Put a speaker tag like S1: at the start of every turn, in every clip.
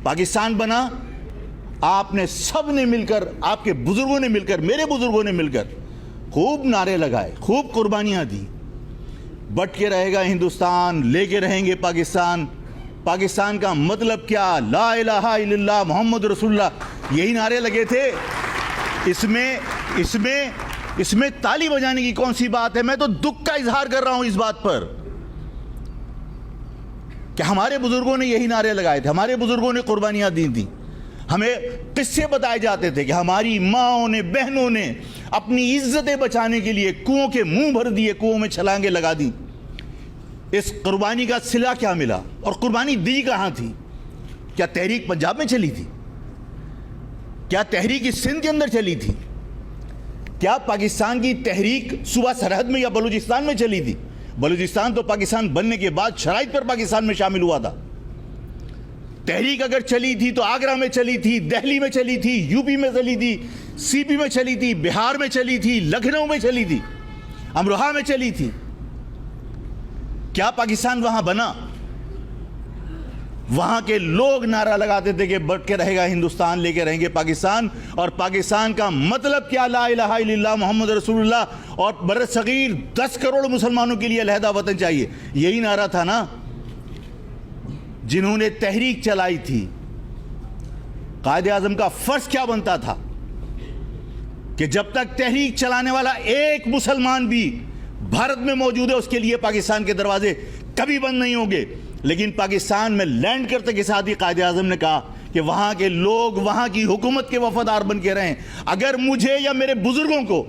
S1: پاکستان بنا، آپ نے سب نے مل کر، آپ کے بزرگوں نے مل کر، میرے بزرگوں نے مل کر خوب نعرے لگائے، خوب قربانیاں دی. بٹ کے رہے گا ہندوستان، لے کے رہیں گے پاکستان. پاکستان کا مطلب کیا؟ لا الہ الا اللہ محمد رسول اللہ، یہی نعرے لگے تھے. اس میں تالی بجانے کی کون سی بات ہے؟ میں تو دکھ کا اظہار کر رہا ہوں اس بات پر کہ ہمارے بزرگوں نے یہی نعرے لگائے تھے، ہمارے بزرگوں نے قربانیاں دی تھیں. ہمیں قصے بتائے جاتے تھے کہ ہماری ماؤں نے، بہنوں نے اپنی عزتیں بچانے کے لیے کنووں کے منہ بھر دیے، کنووں میں چھلانگیں لگا دی. اس قربانی کا صلہ کیا ملا؟ اور قربانی دی کہاں تھی؟ کیا تحریک پنجاب میں چلی تھی؟ کیا تحریک سندھ کے اندر چلی تھی؟ کیا پاکستان کی تحریک صوبہ سرحد میں یا بلوچستان میں چلی تھی؟ بلوچستان تو پاکستان بننے کے بعد شرائط پر پاکستان میں شامل ہوا تھا. تحریک اگر چلی تھی تو آگرہ میں چلی تھی، دہلی میں چلی تھی، یو پی میں چلی تھی، سی پی میں چلی تھی، بہار میں چلی تھی، لکھنؤ میں چلی تھی، امروہہ میں چلی تھی. کیا پاکستان وہاں بنا؟ وہاں کے لوگ نعرہ لگاتے تھے کہ بٹ کے رہے گا ہندوستان، لے کے رہیں گے پاکستان. اور پاکستان کا مطلب کیا؟ لا الہ الا اللہ محمد رسول اللہ، اور بر صغیر 10 کروڑ مسلمانوں کے لیے علیحدہ وطن چاہیے. یہی نعرہ تھا نا جنہوں نے تحریک چلائی تھی. قائد اعظم کا فرض کیا بنتا تھا کہ جب تک تحریک چلانے والا ایک مسلمان بھی بھارت میں موجود ہے، اس کے لیے پاکستان کے دروازے کبھی بند نہیں ہوں گے. لیکن پاکستان میں لینڈ کرتے کے ساتھ ہی قائد اعظم نے کہا کہ وہاں کے لوگ وہاں کی حکومت کے وفادار بن کے رہیں. اگر مجھے یا میرے بزرگوں کو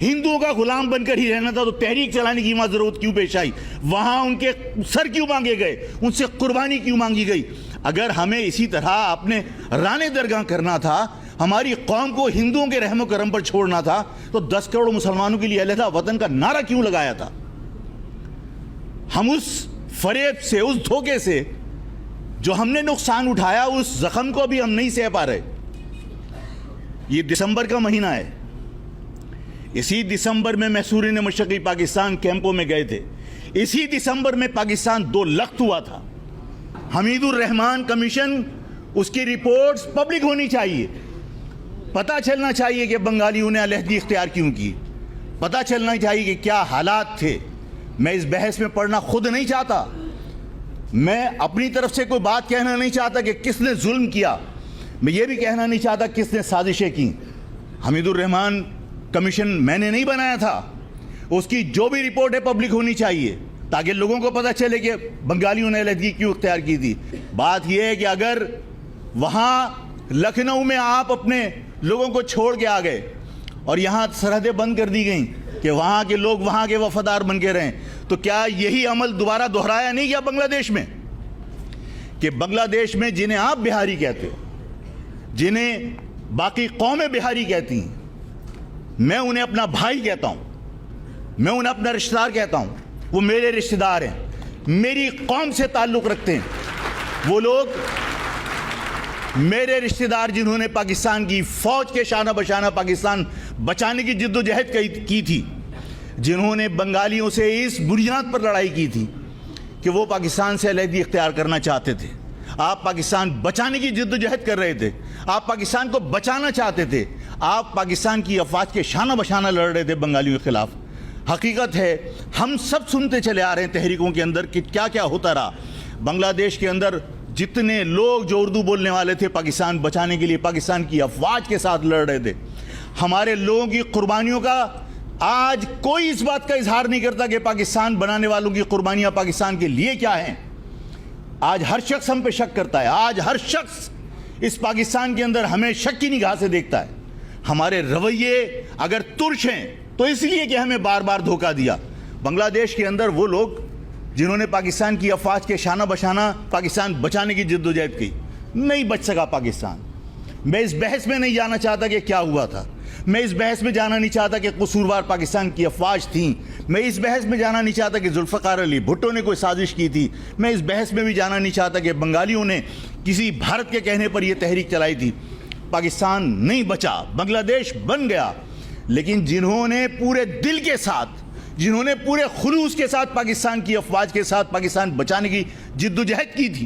S1: ہندوؤں کا غلام بن کر ہی رہنا تھا تو تحریک چلانے کی وہاں ضرورت کیوں پیش آئی؟ وہاں ان کے سر کیوں مانگے گئے؟ ان سے قربانی کیوں مانگی گئی؟ اگر ہمیں اسی طرح اپنے رانے درگاہ کرنا تھا، ہماری قوم کو ہندوؤں کے رحم و کرم پر چھوڑنا تھا، تو 10 کروڑ مسلمانوں کے لیے علیحدہ وطن کا نعرہ کیوں لگایا تھا؟ ہم اس فریب سے، اس دھوکے سے جو ہم نے نقصان اٹھایا، اس زخم کو بھی ہم نہیں سہ پا رہے. یہ دسمبر کا مہینہ ہے. اسی دسمبر میں محصورین مشرقی پاکستان کیمپوں میں گئے تھے. اسی دسمبر میں پاکستان 2 لخت ہوا تھا. حمید الرحمان کمیشن، اس کی رپورٹس پبلک ہونی چاہیے. پتہ چلنا چاہیے کہ بنگالیوں نے علیحدگی اختیار کیوں کی. پتہ چلنا چاہیے کہ کیا حالات تھے. میں اس بحث میں پڑھنا خود نہیں چاہتا. میں اپنی طرف سے کوئی بات کہنا نہیں چاہتا کہ کس نے ظلم کیا. میں یہ بھی کہنا نہیں چاہتا کس نے سازشیں کی. حمید الرحمان کمیشن میں نے نہیں بنایا تھا. اس کی جو بھی رپورٹ ہے پبلک ہونی چاہیے تاکہ لوگوں کو پتہ چلے کہ بنگالیوں نے علیحدگی کیوں اختیار کی تھی. بات یہ ہے کہ اگر وہاں لکھنؤ میں آپ اپنے لوگوں کو چھوڑ کے آ گئے اور یہاں سرحدیں بند کر دی گئیں کہ وہاں کے لوگ وہاں کے وفادار بن کے رہیں، تو کیا یہی عمل دوبارہ دہرایا نہیں گیا بنگلہ دیش میں؟ کہ بنگلہ دیش میں جنہیں آپ بہاری کہتے ہو، جنہیں باقی قومیں بہاری کہتی ہیں، میں انہیں اپنا بھائی کہتا ہوں، میں انہیں اپنا رشتہ دار کہتا ہوں. وہ میرے رشتہ دار ہیں، میری قوم سے تعلق رکھتے ہیں. وہ لوگ میرے رشتہ دار جنہوں نے پاکستان کی فوج کے شانہ بشانہ پاکستان بچانے کی جد و جہد کی تھی، جنہوں نے بنگالیوں سے اس بنیاد پر لڑائی کی تھی کہ وہ پاکستان سے علیحدگی اختیار کرنا چاہتے تھے. آپ پاکستان بچانے کی جد و جہد کر رہے تھے، آپ پاکستان کو بچانا چاہتے تھے، آپ پاکستان کی افواج کے شانہ بشانہ لڑ رہے تھے بنگالیوں کے خلاف. حقیقت ہے ہم سب سنتے چلے آ رہے ہیں تحریکوں کے اندر کہ کیا کیا ہوتا رہا. بنگلہ دیش کے اندر جتنے لوگ جو اردو بولنے والے تھے پاکستان بچانے کے لیے پاکستان کی افواج کے ساتھ لڑ رہے تھے. ہمارے لوگوں کی قربانیوں کا آج کوئی اس بات کا اظہار نہیں کرتا کہ پاکستان بنانے والوں کی قربانیاں پاکستان کے لیے کیا ہیں. آج ہر شخص ہم پہ شک کرتا ہے. آج ہر شخص اس پاکستان کے اندر ہمیں شک کی نگاہ سے دیکھتا ہے. ہمارے رویے اگر ترش ہیں تو اس لیے کہ ہمیں بار بار دھوکہ دیا. بنگلہ دیش کے اندر وہ لوگ جنہوں نے پاکستان کی افواج کے شانہ بشانہ پاکستان بچانے کی جد و جہد کی، نہیں بچ سکا پاکستان. میں اس بحث میں نہیں جانا چاہتا کہ کیا ہوا تھا. میں اس بحث میں جانا نہیں چاہتا کہ قصوروار پاکستان کی افواج تھیں. میں اس بحث میں جانا نہیں چاہتا کہ ذوالفقار علی بھٹو نے کوئی سازش کی تھی. میں اس بحث میں بھی جانا نہیں چاہتا کہ بنگالیوں نے کسی بھارت کے کہنے پر یہ تحریک چلائی تھی. پاکستان نہیں بچا، بنگلہ دیش بن گیا. لیکن جنہوں نے پورے دل کے ساتھ، جنہوں نے پورے خلوص کے ساتھ پاکستان کی افواج کے ساتھ پاکستان بچانے کی جد و جہد کی تھی،